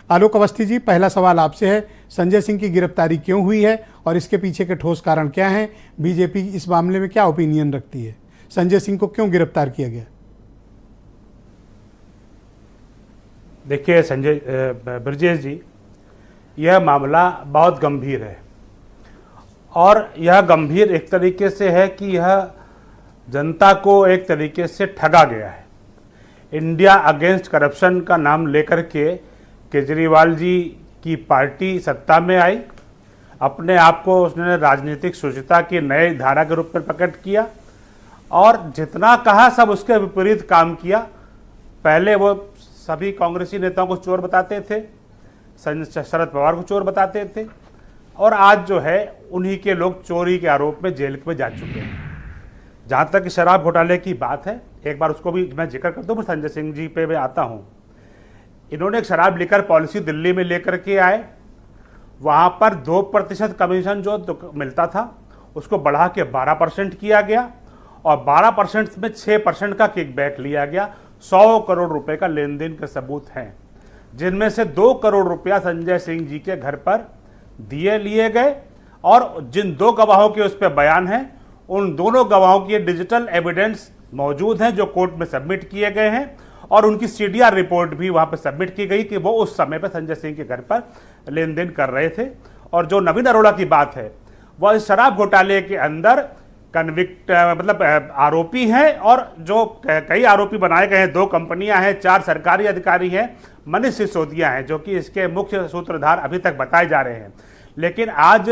आलोक अवस्थी जी, पहला सवाल आपसे है, संजय सिंह की गिरफ्तारी क्यों हुई है और इसके पीछे के ठोस कारण क्या हैं? बीजेपी इस मामले में क्या ओपिनियन रखती है? संजय सिंह को क्यों गिरफ्तार किया गया? देखिए संजय ब्रजेश जी, यह मामला बहुत गंभीर है और यह गंभीर एक तरीके से है कि यह जनता को एक तरीके से ठगा गया है। इंडिया अगेंस्ट करप्शन का नाम लेकर के केजरीवाल जी की पार्टी सत्ता में आई, अपने आप को उसने राजनीतिक शुचिता की नए धारा के रूप में प्रकट किया और जितना कहा सब उसके विपरीत काम किया। पहले वो सभी कांग्रेसी नेताओं को चोर बताते थे, शरद पवार को चोर बताते थे और आज जो है उन्हीं के लोग चोरी के आरोप में जेल में जा चुके हैं। जहाँ तक शराब घोटाले की बात है, एक बार उसको भी मैं जिक्र कर दूँ, संजय सिंह जी पे मैं आता हूँ। इन्होंने एक शराब लिकर पॉलिसी दिल्ली में लेकर के आए, वहाँ पर 2% कमीशन जो मिलता था उसको बढ़ा के 12% किया गया और 12% में 6% का किकबैक लिया गया। 100 करोड़ रुपए का लेन देन के सबूत हैं, जिनमें से 2 करोड़ रुपया संजय सिंह जी के घर पर लिए गए और जिन 2 गवाहों के उस पर बयान हैं, उन दोनों गवाहों की डिजिटल एविडेंस मौजूद हैं जो कोर्ट में सबमिट किए गए हैं और उनकी सीडीआर रिपोर्ट भी वहां पर सबमिट की गई कि वो उस समय पर संजय सिंह के घर पर लेन देन कर रहे थे। और जो नवीन अरोड़ा की बात है, वह इस शराब घोटाले के अंदर कन्विक्ट मतलब आरोपी हैं और जो कई आरोपी बनाए गए हैं, 2 कंपनियां हैं, 4 सरकारी अधिकारी हैं, मनीष सिसोदिया हैं जो कि इसके मुख्य सूत्रधार अभी तक बताए जा रहे हैं। लेकिन आज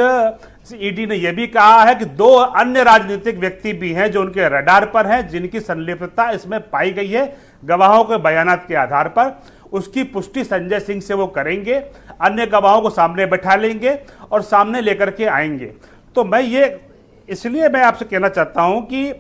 ईडी ने यह भी कहा है कि 2 अन्य राजनीतिक व्यक्ति भी हैं जो उनके रडार पर हैं, जिनकी संलिप्तता इसमें पाई गई है गवाहों के बयानात के आधार पर। उसकी पुष्टि संजय सिंह से वो करेंगे, अन्य गवाहों को सामने बैठा लेंगे और सामने लेकर के आएंगे। तो मैं ये इसलिए मैं आपसे कहना चाहता हूं कि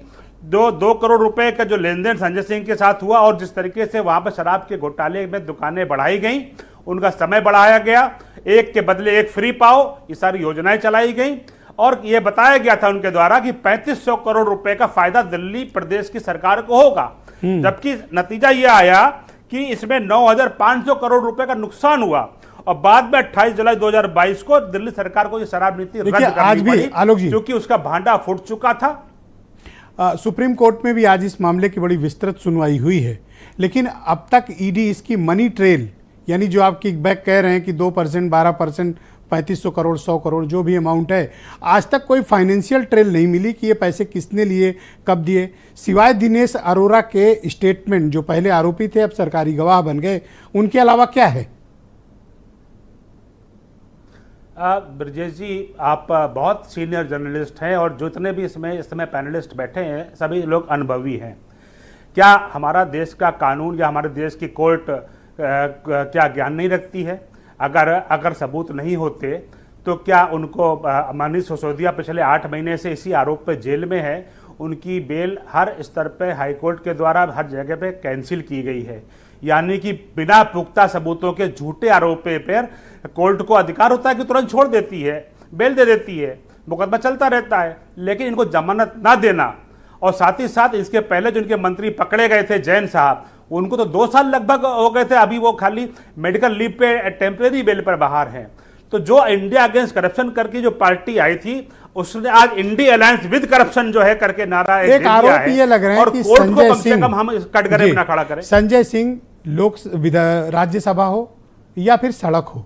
2 करोड़ रुपए का जो लेन देन संजय सिंह के साथ हुआ और जिस तरीके से वहां पर शराब के घोटाले में दुकानें बढ़ाई गई, उनका समय बढ़ाया गया, एक के बदले एक फ्री पाओ, ये सारी योजनाएं चलाई गई और ये बताया गया था उनके द्वारा कि 3500 करोड़ रुपए का फायदा दिल्ली प्रदेश की सरकार को होगा, जबकि नतीजा ये आया कि इसमें 9500 करोड़ रुपए का नुकसान हुआ और बाद में 28 जुलाई 2022 को दिल्ली सरकार को ये शराब नीति रद्द करनी पड़ी क्योंकि उसका भांडा फूट चुका था। सुप्रीम कोर्ट में भी आज इस मामले की बड़ी विस्तृत सुनवाई हुई है, लेकिन अब तक ईडी इसकी मनी ट्रेल, यानी जो आप किकबैक कह रहे हैं कि 2%, 12%, 3500 करोड़, 100 करोड़ जो भी अमाउंट है, आज तक कोई फाइनेंशियल ट्रेल नहीं मिली कि ये पैसे किसने लिए, कब दिए, सिवाय दिनेश अरोड़ा के स्टेटमेंट जो पहले आरोपी थे अब सरकारी गवाह बन गए, उनके अलावा क्या है? ब्रजेश जी, आप बहुत सीनियर जर्नलिस्ट हैं और जितने भी इस समय पैनलिस्ट बैठे हैं सभी लोग अनुभवी हैं। क्या हमारा देश का कानून या हमारे देश की कोर्ट क्या ज्ञान नहीं रखती है? अगर सबूत नहीं होते तो क्या उनको मनीष सिसोदिया पिछले 8 महीने से इसी आरोप पे जेल में है, उनकी बेल हर स्तर पे हाईकोर्ट के द्वारा हर जगह पे कैंसिल की गई है। यानी कि बिना पुख्ता सबूतों के झूठे आरोप पर कोर्ट को अधिकार होता है कि तुरंत छोड़ देती है, बेल दे देती है, मुकदमा चलता रहता है। लेकिन इनको जमानत ना देना और साथ ही साथ इसके पहले जो इनके मंत्री पकड़े गए थे जैन साहब, उनको तो 2 साल लगभग हो गए थे, अभी वो खाली मेडिकल लीव पे टेम्परेरी बेल पर बाहर हैं। तो जो इंडिया अगेंस्ट करप्शन करके जो पार्टी आई थी, उसने आज इंडिया अलायंस विद करप्शन जो है करके नारा एक आरोप ये लग रहा है कि संजय सिंह, हम कटघरे में ना खड़ा करें। संजय सिंह राज्यसभा हो या फिर सड़क हो,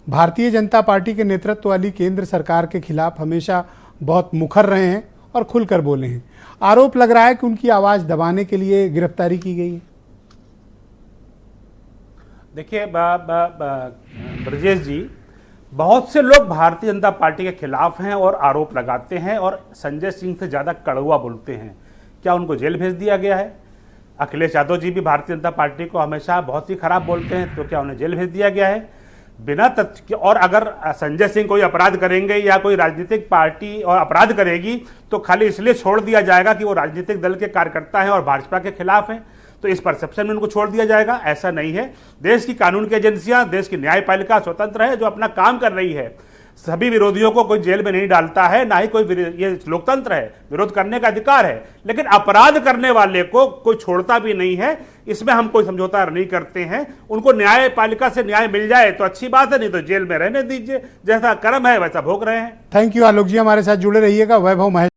भारतीय जनता पार्टी के नेतृत्व वाली केंद्र सरकार के खिलाफ हमेशा बहुत मुखर रहे हैं और खुलकर बोले हैं। आरोप लग रहा है कि उनकी आवाज दबाने के लिए गिरफ्तारी की गई है। देखिए ब्रजेश जी, बहुत से लोग भारतीय जनता पार्टी के खिलाफ हैं और आरोप लगाते हैं और संजय सिंह से ज्यादा कड़वा बोलते हैं। क्या उनको जेल भेज दिया गया है? अखिलेश यादव जी भी भारतीय जनता पार्टी को हमेशा बहुत ही खराब बोलते हैं, तो क्या उन्हें जेल भेज दिया गया है? बिना तथ्य और अगर संजय सिंह कोई अपराध करेंगे या कोई राजनीतिक पार्टी और अपराध करेगी तो खाली इसलिए छोड़ दिया जाएगा कि वो राजनीतिक दल के कार्यकर्ता हैं और भाजपा के खिलाफ हैं, तो इस परसेप्शन में उनको छोड़ दिया जाएगा? ऐसा नहीं है। देश की कानून की एजेंसियां, देश की न्यायपालिका स्वतंत्र है जो अपना काम कर रही है। सभी विरोधियों को कोई जेल में नहीं डालता है, ना ही कोई ये लोकतंत्र है, विरोध करने का अधिकार है, लेकिन अपराध करने वाले को कोई छोड़ता भी नहीं है। इसमें हम कोई समझौता नहीं करते हैं। उनको न्यायपालिका से न्याय मिल जाए तो अच्छी बात है, नहीं तो जेल में रहने दीजिए, जैसा कर्म है वैसा भोग रहे हैं। थैंक यू आलोक जी, हमारे साथ जुड़े रहिएगा। वैभव महेश